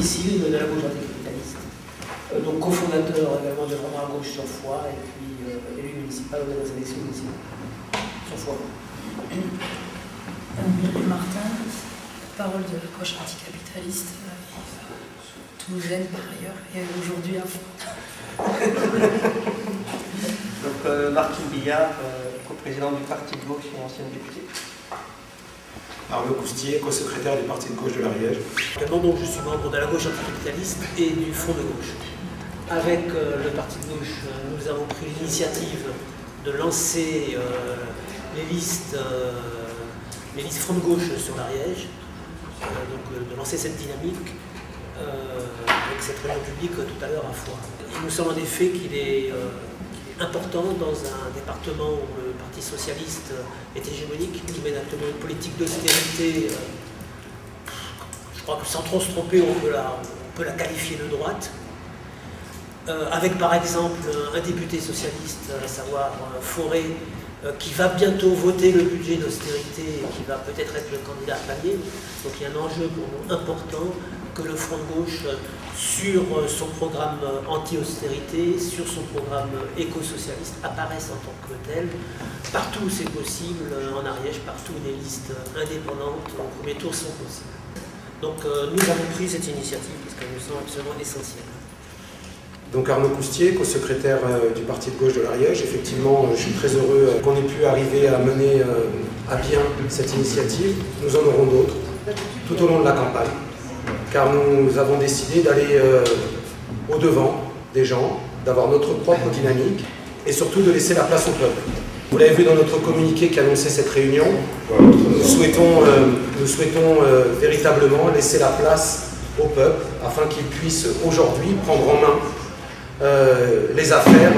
domicile de la gauche anticapitaliste. Donc cofondateur également de Vraiment à gauche sur Foix, et puis élu municipal dans les élections municipales sur Foix. Mireille Martin, parole de la gauche anticapitaliste, toulousaine par ailleurs, et aujourd'hui à Foix. Donc Martine Billard, coprésident du parti de gauche et ancienne députée. Arnaud Coustier, co-secrétaire du parti de gauche de l'Ariège. Donc, je suis membre de la gauche anticapitaliste et du Front de gauche. Avec le parti de gauche, nous avons pris l'initiative de lancer les listes Front de gauche sur l'Ariège, donc de lancer cette dynamique avec cette réunion publique tout à l'heure à Foix. Il nous semble en effet qu'il est important dans un département où le Parti socialiste est hégémonique, qui mène actuellement une politique d'austérité, je crois que sans trop se tromper, on peut la qualifier de droite, avec par exemple un député socialiste, à savoir Fauré, qui va bientôt voter le budget d'austérité et qui va peut-être être le candidat à palier. Donc il y a un enjeu pour nous important que le Front de gauche, sur son programme anti-austérité, sur son programme éco-socialiste, apparaisse en tant que tel, partout où c'est possible, en Ariège, partout où des listes indépendantes au premier tour sont possibles. Donc nous avons pris cette initiative parce qu'elle nous semble absolument essentielle. Donc Arnaud Coustier, co-secrétaire du parti de gauche de l'Ariège. Effectivement, je suis très heureux qu'on ait pu arriver à mener à bien cette initiative. Nous en aurons d'autres tout au long de la campagne, car nous avons décidé d'aller au-devant des gens, d'avoir notre propre dynamique et surtout de laisser la place au peuple. Vous l'avez vu dans notre communiqué qui annonçait cette réunion, nous souhaitons véritablement laisser la place au peuple afin qu'il puisse aujourd'hui prendre en main les affaires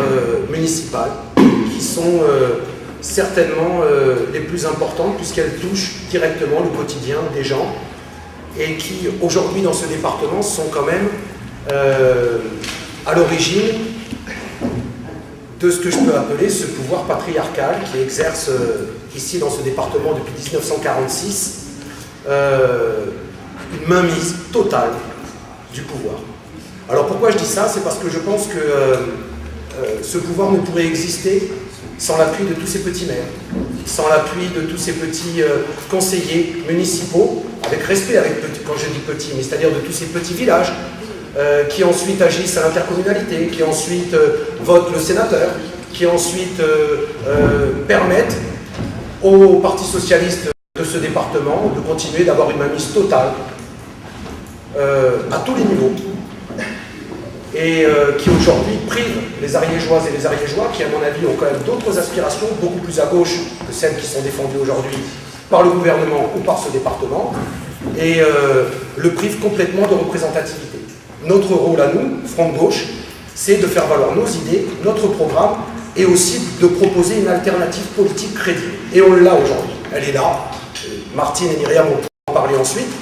municipales qui sont certainement les plus importantes puisqu'elles touchent directement le quotidien des gens et qui aujourd'hui dans ce département sont quand même à l'origine de ce que je peux appeler ce pouvoir patriarcal qui exerce ici dans ce département depuis 1946 une mainmise totale du pouvoir. Alors pourquoi je dis ça? C'est parce que je pense que ce pouvoir ne pourrait exister sans l'appui de tous ces petits maires, sans l'appui de tous ces petits conseillers municipaux, avec respect, quand je dis petits, mais c'est-à-dire de tous ces petits villages, qui ensuite agissent à l'intercommunalité, qui ensuite votent le sénateur, qui ensuite permettent au Parti socialiste de ce département de continuer d'avoir une mainmise totale à tous les niveaux. Et qui aujourd'hui prive les Ariégeoises et les Ariégeois, qui à mon avis ont quand même d'autres aspirations, beaucoup plus à gauche que celles qui sont défendues aujourd'hui par le gouvernement ou par ce département, et le prive complètement de représentativité. Notre rôle à nous, Front de gauche, c'est de faire valoir nos idées, notre programme, et aussi de proposer une alternative politique crédible. Et on l'a aujourd'hui, elle est là, Martine et Myriam vont en parler ensuite.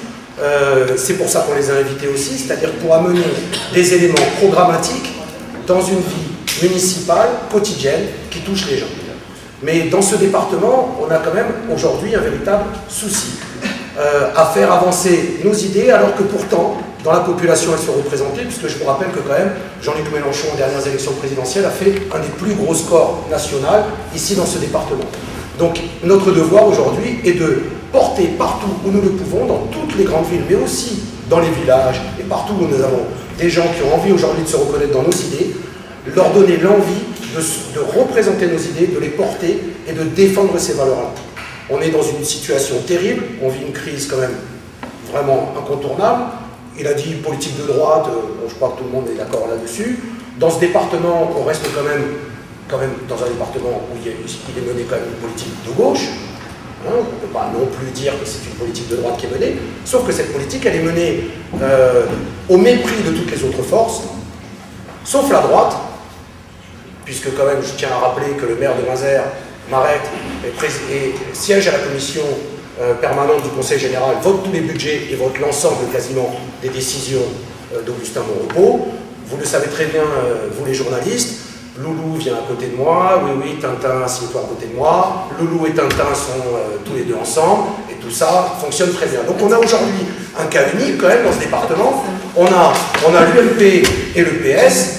C'est pour ça qu'on les a invités aussi, c'est-à-dire pour amener des éléments programmatiques dans une vie municipale, quotidienne, qui touche les gens. Mais dans ce département, on a quand même aujourd'hui un véritable souci à faire avancer nos idées, alors que pourtant, dans la population, elles sont représentées, puisque je vous rappelle que quand même, Jean-Luc Mélenchon, aux dernières élections présidentielles, a fait un des plus gros scores nationaux ici dans ce département. Donc notre devoir aujourd'hui est de porter partout où nous le pouvons, dans toutes les grandes villes, mais aussi dans les villages et partout où nous avons des gens qui ont envie aujourd'hui de se reconnaître dans nos idées, leur donner l'envie de représenter nos idées, de les porter et de défendre ces valeurs-là. On est dans une situation terrible, on vit une crise quand même vraiment incontournable. Il a dit politique de droite, je crois que tout le monde est d'accord là-dessus. Dans ce département, on reste quand même dans un département où il est mené quand même une politique de gauche. On ne peut pas non plus dire que c'est une politique de droite qui est menée, sauf que cette politique, elle est menée au mépris de toutes les autres forces, sauf la droite, puisque quand même, je tiens à rappeler que le maire de Mazères, Marette, siège à la commission permanente du Conseil général, vote tous les budgets et vote l'ensemble quasiment des décisions d'Augustin Monropos. Vous le savez très bien, vous les journalistes, Loulou vient à côté de moi, oui, Tintin assieds-toi à côté de moi, Loulou et Tintin sont tous les deux ensemble, et Tout ça fonctionne très bien. Donc on a aujourd'hui un cas unique quand même dans ce département. On a l'UMP et le PS.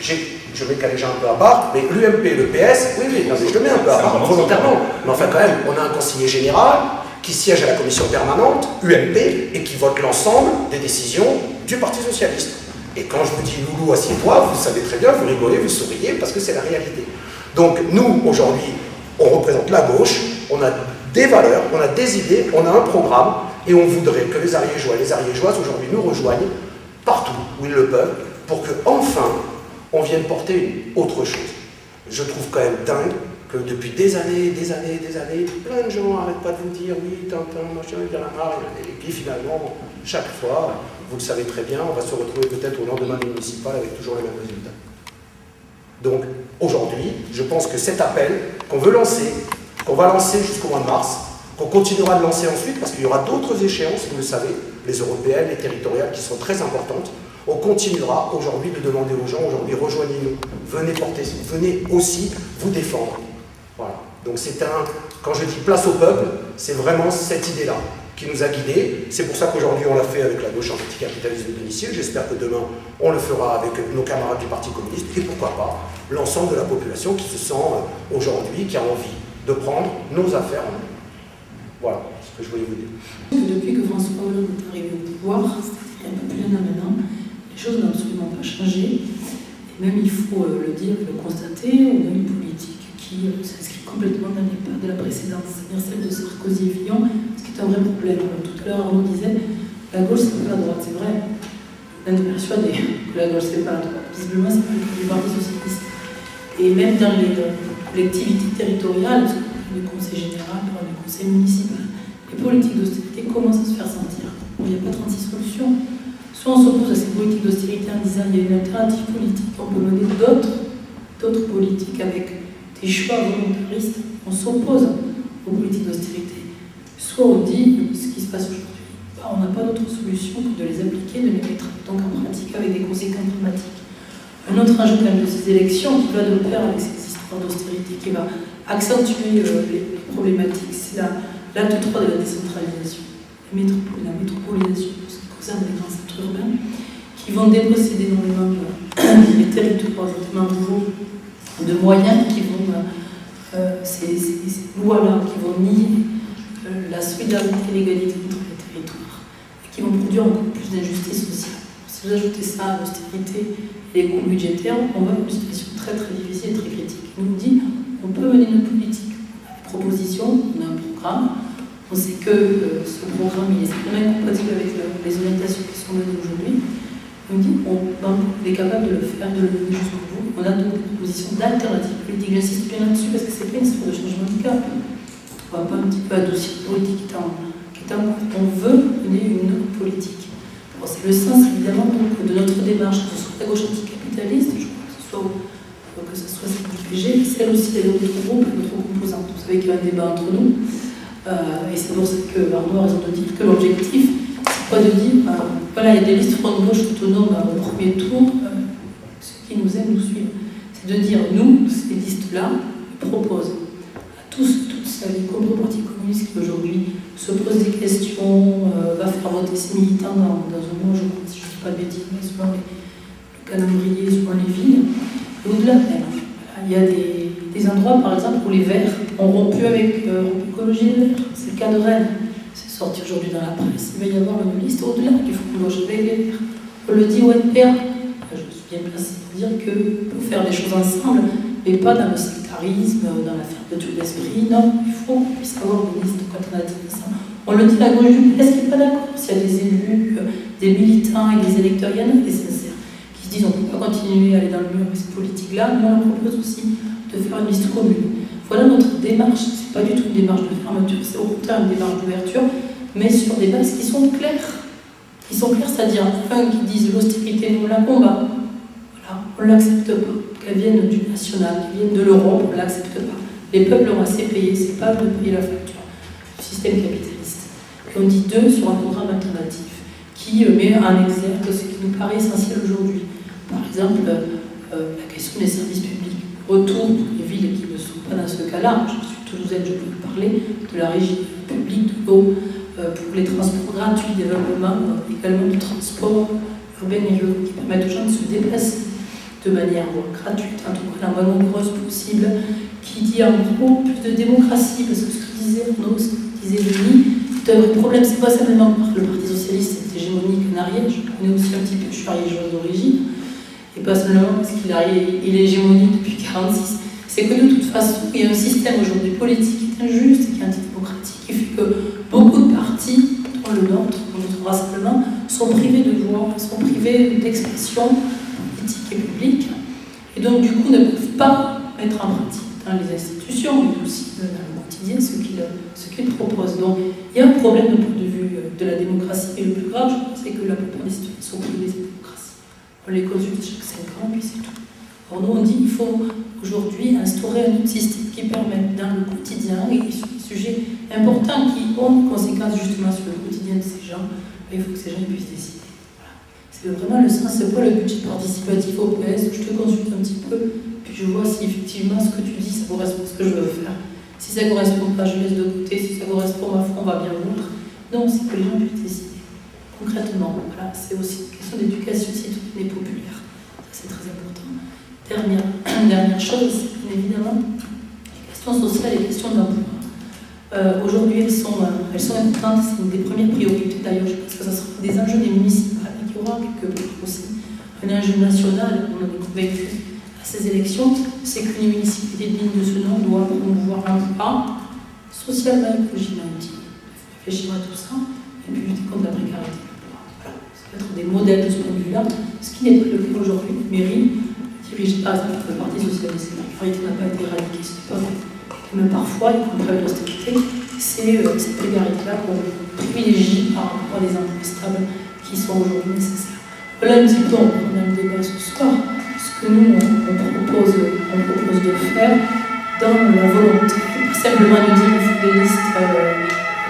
Je mets Caléja un peu à part, mais l'UMP et le PS, oui, non, mais je le mets un peu à part, volontairement. Mais enfin quand même, on a un conseiller général qui siège à la commission permanente, UMP, et qui vote l'ensemble des décisions du Parti Socialiste. Et quand je vous dis Loulou, assieds-toi, vous savez très bien, vous rigolez, vous souriez, parce que c'est la réalité. Donc nous, aujourd'hui, on représente la gauche, on a des valeurs, on a des idées, on a un programme, et on voudrait que les Ariégeois et les Ariégeoises aujourd'hui nous rejoignent partout où ils le peuvent, pour que enfin on vienne porter autre chose. Je trouve quand même dingue que depuis des années, plein de gens n'arrêtent pas de vous dire oui, Tintin, machin, il y en a marre, et puis finalement, chaque fois, vous le savez très bien, on va se retrouver peut-être au lendemain des municipales avec toujours les mêmes résultats. Donc aujourd'hui, je pense que cet appel qu'on veut lancer, qu'on va lancer jusqu'au mois de mars, qu'on continuera de lancer ensuite, parce qu'il y aura d'autres échéances, vous le savez, les européennes, les territoriales, qui sont très importantes. On continuera aujourd'hui de demander aux gens, aujourd'hui rejoignez-nous, venez porter, venez aussi vous défendre. Voilà. Donc c'est quand je dis place au peuple, c'est vraiment cette idée-là qui nous a guidés. C'est pour ça qu'aujourd'hui on l'a fait avec la gauche anticapitaliste de Denis Ciel. J'espère que demain on le fera avec nos camarades du Parti communiste et pourquoi pas l'ensemble de la population qui se sent aujourd'hui, qui a envie de prendre nos affaires en main. Voilà ce que je voulais vous dire. Depuis que François Hollande est arrivé au pouvoir, c'est-à-dire un peu plus d'un an maintenant, les choses n'ont absolument pas changé. Et même, il faut le dire, le constater, on a une politique qui s'inscrit complètement dans les pas de la précédente, c'est-à-dire celle de Sarkozy et Fillon, ce qui est un vrai problème. Tout à l'heure, Arnaud disait, la gauche, c'est pas la droite, c'est vrai. On est persuadé que la gauche, c'est pas la droite. Visiblement, c'est pas le Parti socialiste. Et même dans les collectivités territoriales, du conseil général, du conseil municipal, les politiques d'austérité commencent à se faire sentir. Il n'y a pas 36 solutions. Soit on s'oppose à ces politiques d'austérité en disant qu'il y a une alternative politique, on peut mener d'autres politiques avec des choix volontaristes, on s'oppose aux politiques d'austérité. Soit on dit ce qui se passe aujourd'hui, on n'a pas d'autre solution que de les appliquer, de les mettre donc en pratique avec des conséquences dramatiques. Un autre enjeu quand même de ces élections qui va de pair avec ces histoires d'austérité, qui va accentuer les problématiques, c'est l'acte 3 de la décentralisation, la métropolisation, pour ce qui concerne les grands centres urbains, qui vont déposséder énormément les territoires, notamment ruraux, de moyens qui vont, ces lois-là, qui vont nier la solidarité et l'égalité entre les territoires, et qui vont produire encore plus d'injustice sociale. Si vous ajoutez ça à l'austérité et les coûts budgétaires, on va dans une situation très très difficile et très critique. On nous dit on peut mener une politique. On a des propositions, on a un programme. On sait que ce programme il est incompatible avec les orientations qui sont données aujourd'hui. On dit on est capable de le faire, de le mener jusqu'au bout. On a donc des propositions d'alternatives politiques. J'insiste bien là-dessus parce que c'est pas une histoire de changement de cap. On va pas un petit peu adoucir la politique qui est en cours. On veut mener une autre politique. Bon, c'est le sens évidemment donc, de notre démarche, que ce soit la gauche anticapitaliste, je crois que ce soit celle du PG, celle aussi des autres groupes et d'autres composantes. Vous savez qu'il y a un débat entre nous, et c'est pour ça que Arnaud a raison de dire que l'objectif, c'est pas de dire, voilà, il y a des listes front de gauche autonomes au premier tour, ceux qui nous aiment nous suivent. C'est de dire, nous, ces listes-là, proposent à tous, toutes celles, y compris le Parti communiste qui aujourd'hui se pose des questions, va faire voter ses militants dans un mois, je crois, si je ne dis pas de bêtises, mais selon le calendrier, selon les villes. Et au-delà même, il y a des endroits, par exemple, où les Verts ont rompu avec l'écologie des Verts. C'est le cas de Rennes. C'est sorti aujourd'hui dans la presse. Il va y avoir une liste au-delà du front de gauche avec les Verts. On le dit au NPA. Je suis bien placé pour dire qu'on peut faire des choses ensemble, mais pas dans le sectarisme, dans la fermeture d'esprit. Non, il faut qu'on puisse avoir des listes quand on a dit ça. On le dit, la gauche du PS qui n'est pas d'accord. S'il y a des élus, des militants et des électeurs, il y en a des sincères qui se disent on ne peut pas continuer à aller dans le mur avec cette politique-là. Nous, on propose aussi de faire une liste commune. Voilà notre démarche. Ce n'est pas du tout une démarche de fermeture, c'est au contraire une démarche d'ouverture, mais sur des bases qui sont claires. Qui sont claires, c'est-à-dire qui disent l'austérité, nous la combat. Voilà, on ne l'accepte pas. Qu'elle vienne du national, qu'elle vienne de l'Europe, on ne l'accepte pas. Les peuples ont assez payé, c'est pas de payer la facture du système capitaliste. Et on dit deux sur un programme alternatif qui met en exergue ce qui nous paraît essentiel aujourd'hui. Par exemple, la question des services publics. Retour pour les villes qui ne sont pas dans ce cas-là. Je suis Toulousaine, je peux vous parler, de la régie publique de l'eau pour les transports gratuits, développement également du transport urbain et rural qui permettent aux gens de se déplacer de manière gratuite, en tout cas la moins nombreuse possible, qui dit en gros plus de démocratie, parce que ce que disait Arnaud, ce que disait Denis, c'est un vrai problème, c'est pas simplement parce que le Parti Socialiste est hégémonique en Ariège, je connais aussi un petit peu, je suis ariégeoise d'origine, et pas seulement parce qu'il est hégémonique depuis 1946, c'est que de toute façon, il y a un système aujourd'hui politique qui est injuste et qui est antidémocratique, qui fait que beaucoup de partis, dont le nôtre, dont notre rassemblement, sont privés de voix, sont privés d'expression politique et publique, et donc du coup ne peuvent pas mettre en pratique dans les institutions, mais aussi dans le quotidien ce qu'ils proposent. Donc il y a un problème de point de vue de la démocratie, et le plus grave, je pense, c'est que la plupart des citoyens sont privés de démocratie. On les consulte chaque 5 ans, puis c'est tout. Or nous on dit qu'il faut aujourd'hui instaurer un autre système qui permette dans le quotidien, et sur des sujets importants qui ont des conséquences justement sur le quotidien de ces gens, il faut que ces gens puissent décider. Voilà. C'est vraiment le sens, c'est pas le budget participatif au PS, je te consulte un petit peu, puis je vois si effectivement ce que tu dis, ça correspond à ce que je veux faire. Si ça ne correspond pas, je laisse de côté, si ça correspond à fond, on va bien voir. Non, c'est que les gens puissent décider. Concrètement, voilà, c'est aussi une question d'éducation citoyenne et populaire. Ça, c'est très important. Dernière chose, bien évidemment, les questions sociales et les questions d'emploi. Aujourd'hui, elles sont importantes, c'est une des premières priorités d'ailleurs, je pense que ça sera des enjeux des municipales, et qu'il y aura quelque part aussi un enjeu national, on en est convaincu à ces élections, c'est qu'une municipalité digne de ce nom doit promouvoir l'emploi socialement et écologiquement utile. Il faut réfléchir à tout ça, et puis lutter contre la précarité. Voilà. Ça peut être des modèles de ce point de vue-là, ce qui n'est pas le cas aujourd'hui. La mairie dirige pas le Parti Socialiste, la précarité n'a pas été éradiquée, c'est pas vrai. Même parfois, y compris avec l'austérité, c'est cette précarité-là qu'on privilégie par rapport à des emplois stables qui sont aujourd'hui nécessaires. Voilà un petit peu, on a le débat ce soir, ce que nous, on propose de faire dans la volonté, simplement de dire qu'il faut des listes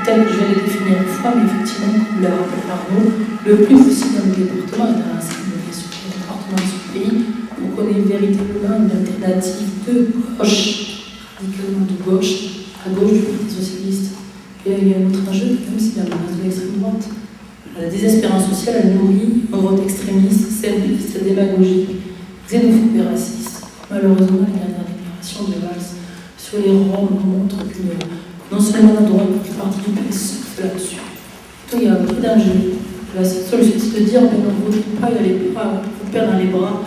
telles que je viens de les définir une fois, mais effectivement, comme l'a rappelé Arnaud, le plus possible dans le département et dans l'ensemble des départements de ce pays, pour qu'on ait véritablement une alternative de gauche, radicalement de gauche, à gauche du Parti Socialiste. Et il y a un autre enjeu, même si la menace de l'extrême droite. La désespérance sociale, elle nourrit un vote extrémiste, simpliste, démagogique, xénophobe et raciste. Malheureusement, les dernières déclarations de Valls sur les Roms montrent que non seulement la droite, mais une partie du PS fait là-dessus. Donc il y a un vrai danger. La seule solution, c'est de dire mais non, votez pas, il ne faut perdre dans les bras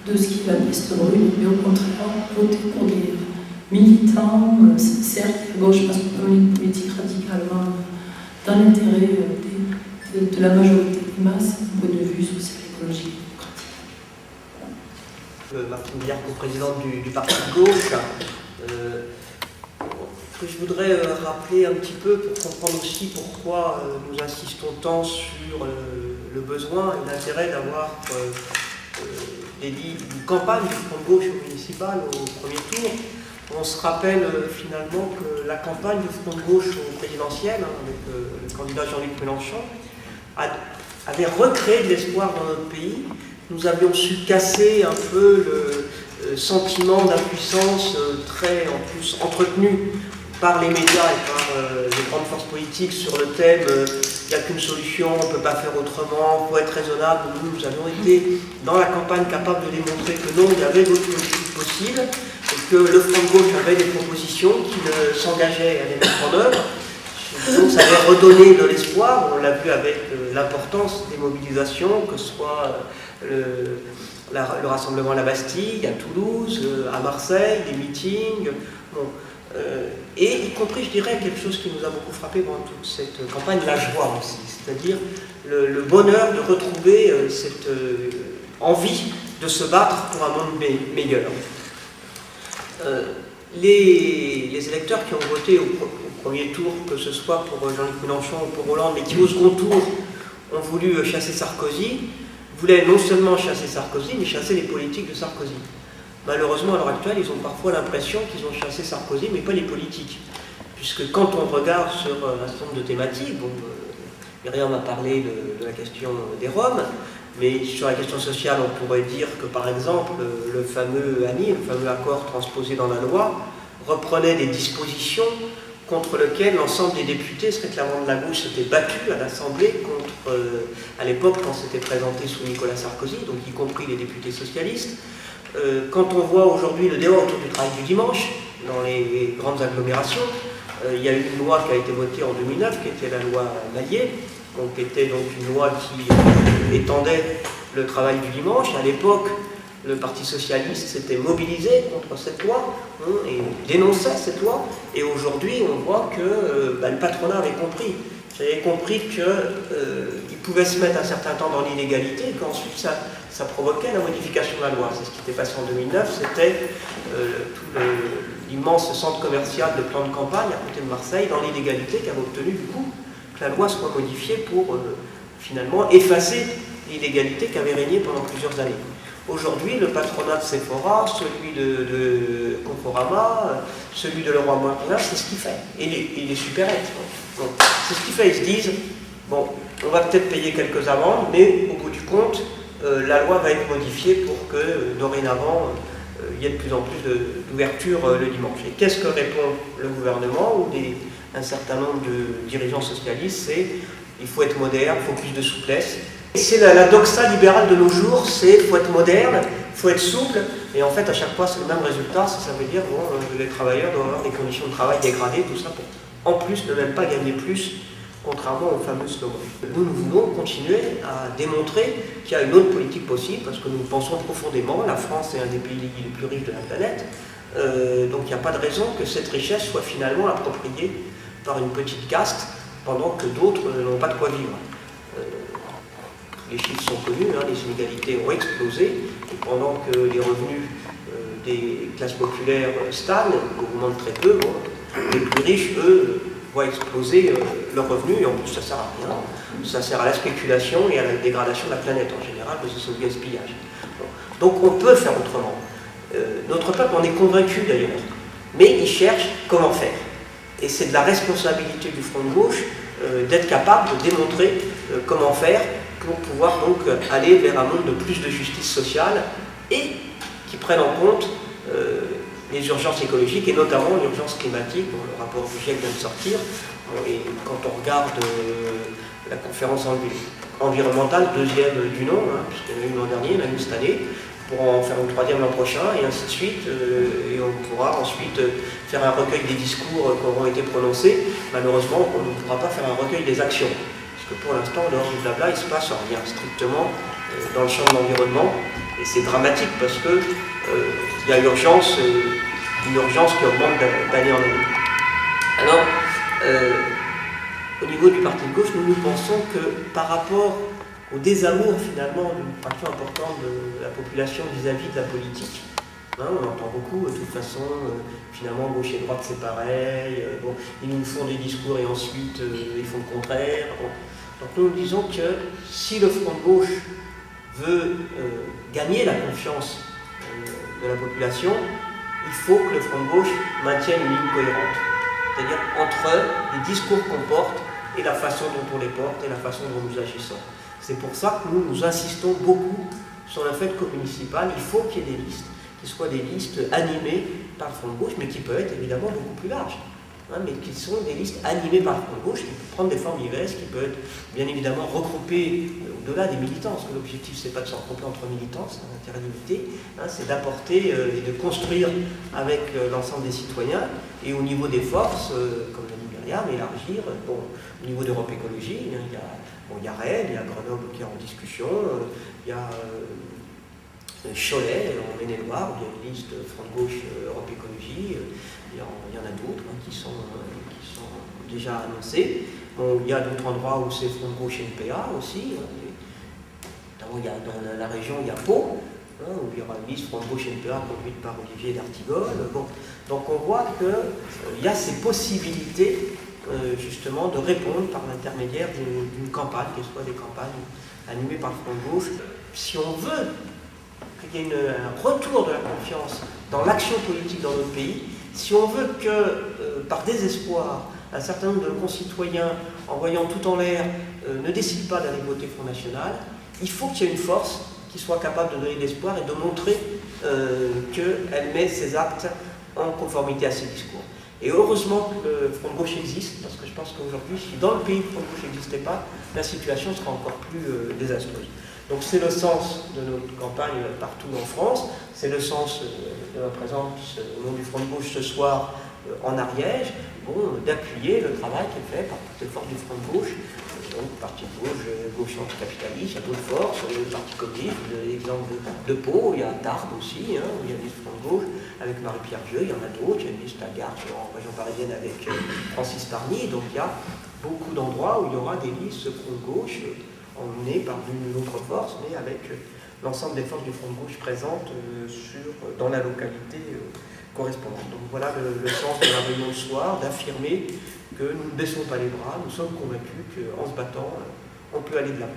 de ce qui va peste brûle, mais au contraire, voter pour des militants sincères qui à gauche, parce qu'on peut une politique radicalement dans l'intérêt de la majorité des masses, d'un point de vue social, écologique et démocratique. Martine Billard, co-présidente du Parti de gauche. Que je voudrais rappeler un petit peu pour comprendre aussi pourquoi nous insistons tant sur le besoin et l'intérêt d'avoir une campagne du Front de gauche au municipal au premier tour. On se rappelle finalement que la campagne du Front de gauche au présidentiel, avec le candidat Jean-Luc Mélenchon, avait recréé de l'espoir dans notre pays. Nous avions su casser un peu le sentiment d'impuissance très en plus entretenu par les médias et par les grandes forces politiques sur le thème il n'y a qu'une solution, on ne peut pas faire autrement, il faut être raisonnable. Nous avions été dans la campagne capables de démontrer que non, il y avait d'autres politiques possibles et que le Front de gauche avait des propositions qu'il s'engageait à les mettre en œuvre. Donc ça avait redonné de l'espoir, on l'a vu avec l'importance des mobilisations, que ce soit le rassemblement à la Bastille, à Toulouse, à Marseille, des meetings, bon, et y compris, je dirais, quelque chose qui nous a beaucoup frappé pendant toute cette campagne, la joie aussi, c'est-à-dire le bonheur de retrouver cette envie de se battre pour un monde meilleur. Les électeurs qui ont voté au premier tour, que ce soit pour Jean-Luc Mélenchon ou pour Hollande, mais qui au second tour ont voulu chasser Sarkozy, voulaient non seulement chasser Sarkozy, mais chasser les politiques de Sarkozy. Malheureusement, à l'heure actuelle, ils ont parfois l'impression qu'ils ont chassé Sarkozy, mais pas les politiques. Puisque quand on regarde sur un certain nombre de thématiques, bon, Myriam m'a parlé de la question des Roms, mais sur la question sociale, on pourrait dire que, par exemple, le fameux ANI, le fameux accord transposé dans la loi, reprenait des dispositions contre lesquelles l'ensemble des députés se réclamant de la gauche s'étaient battus à l'Assemblée contre, à l'époque, quand c'était présenté sous Nicolas Sarkozy, donc y compris les députés socialistes. Quand on voit aujourd'hui le débat autour du travail du dimanche, dans les grandes agglomérations, il y a eu une loi qui a été votée en 2009, qui était la loi Maillet, donc qui était donc une loi qui étendait le travail du dimanche. À l'époque, le Parti socialiste s'était mobilisé contre cette loi et dénonçait cette loi. Et aujourd'hui, on voit que le patronat avait compris. J'avais compris qu'il pouvait se mettre un certain temps dans l'illégalité et qu'ensuite ça provoquait la modification de la loi. C'est ce qui était passé en 2009. C'était tout l'immense centre commercial de plan de campagne à côté de Marseille, dans l'illégalité, qui avait obtenu du coup que la loi soit modifiée pour finalement effacer l'illégalité qui avait régné pendant plusieurs années. Aujourd'hui, le patronat de Sephora, celui de Conforama, celui de Leroy Merlin, c'est ce qu'il fait. Et les supérettes. C'est ce qu'il fait. Ils se disent, bon, on va peut-être payer quelques amendes, mais au bout du compte, la loi va être modifiée pour que, dorénavant, il y ait de plus en plus d'ouverture le dimanche. Et qu'est-ce que répond le gouvernement ou un certain nombre de dirigeants socialistes? C'est il faut être moderne, il faut plus de souplesse. C'est la doxa libérale de nos jours, c'est il faut être moderne, il faut être souple, et en fait à chaque fois c'est le même résultat, ça veut dire bon, les travailleurs doivent avoir des conditions de travail dégradées, tout ça pour en plus ne même pas gagner plus, contrairement au fameux slogan. Nous voulons continuer à démontrer qu'il y a une autre politique possible, parce que nous pensons profondément, la France est un des pays les plus riches de la planète, donc il n'y a pas de raison que cette richesse soit finalement appropriée par une petite caste, pendant que d'autres n'ont pas de quoi vivre. Les chiffres sont connus, les inégalités ont explosé, et pendant que les revenus des classes populaires stagnent, augmentent très peu, bon, les plus riches, eux, voient exploser leurs revenus, et en plus ça ne sert à rien. Ça sert à la spéculation et à la dégradation de la planète en général, parce que c'est au gaspillage. Bon. Donc on peut faire autrement. Notre peuple en est convaincu d'ailleurs, mais il cherche comment faire. Et c'est de la responsabilité du Front de gauche d'être capable de démontrer comment faire pour pouvoir donc aller vers un monde de plus de justice sociale et qui prenne en compte les urgences écologiques et notamment l'urgence climatique. Bon, le rapport du GIEC vient de sortir, et quand on regarde la conférence environnementale, deuxième du nom, puisqu'il y en a eu l'an dernier, il y en a eu cette année, on pourra en faire une troisième l'an prochain, et ainsi de suite, et on pourra ensuite faire un recueil des discours qui auront été prononcés. Malheureusement, on ne pourra pas faire un recueil des actions. Pour l'instant, dehors du blabla, il ne se passe rien strictement dans le champ de l'environnement. Et c'est dramatique parce qu'il y a une urgence qui augmente d'année en année. Alors, au niveau du parti de gauche, nous pensons que par rapport au désamour finalement d'une fraction importante de la population vis-à-vis de la politique, on entend beaucoup, de toute façon, finalement, gauche et droite c'est pareil, bon, ils nous font des discours et ensuite ils font le contraire. Bon. Donc nous disons que si le Front de gauche veut gagner la confiance de la population, il faut que le Front de gauche maintienne une ligne cohérente. C'est-à-dire entre les discours qu'on porte et la façon dont on les porte et la façon dont nous agissons. C'est pour ça que nous insistons beaucoup sur le fait qu'au municipal, il faut qu'il y ait des listes, qui soient des listes animées par le Front de gauche, mais qui peuvent être évidemment beaucoup plus larges. Mais qui sont des listes animées par le Front de gauche, qui peuvent prendre des formes diverses, qui peuvent être bien évidemment regroupées au-delà des militants, parce que l'objectif c'est pas de se regrouper entre militants, c'est un intérêt limité, c'est d'apporter et de construire avec l'ensemble des citoyens, et au niveau des forces, comme l'a dit Myriam, élargir, bon, au niveau d'Europe Écologie, il y a Rennes, il y a Grenoble qui est en discussion, il y a Cholet, en Maine-et-Loire, il y a une liste Front de gauche Europe Écologie, il y en a d'autres qui sont déjà annoncés. Bon, il y a d'autres endroits où c'est Front de gauche NPA aussi. Notamment, il y a, dans la région, il y a Pau, où il y aura une liste Front de gauche NPA conduite par Olivier d'Artigol. Bon. Donc on voit qu'il y a ces possibilités justement de répondre par l'intermédiaire d'une campagne, qu'elle soit des campagnes animées par le Front de gauche. Si on veut qu'il y ait un retour de la confiance dans l'action politique dans notre pays, si on veut que, par désespoir, un certain nombre de concitoyens, en voyant tout en l'air, ne décident pas d'aller voter Front National, il faut qu'il y ait une force qui soit capable de donner de l'espoir et de montrer qu'elle met ses actes en conformité à ces discours. Et heureusement que le Front de gauche existe, parce que je pense qu'aujourd'hui, si dans le pays le Front de gauche n'existait pas, la situation serait encore plus désastreuse. Donc c'est le sens de notre campagne partout en France, c'est le sens de ma présence au nom du Front de gauche ce soir en Ariège, d'appuyer le travail qui est fait par toutes les forces du Front de gauche, donc parti de gauche anticapitaliste, il y a d'autres forces, le Parti communiste, l'exemple de Pau, il y a Tarbes aussi, où il y a des Front de gauche avec Marie-Pierre Vieux, il y en a d'autres, il y a une liste à Gare en région parisienne avec Francis Parny, donc il y a beaucoup d'endroits où il y aura des listes Front de gauche emmenées par une autre force, mais avec l'ensemble des forces du Front de gauche présentes dans la localité correspondante. Donc voilà le sens de la réunion ce soir, d'affirmer que nous ne baissons pas les bras, nous sommes convaincus qu'en se battant, on peut aller de l'avant.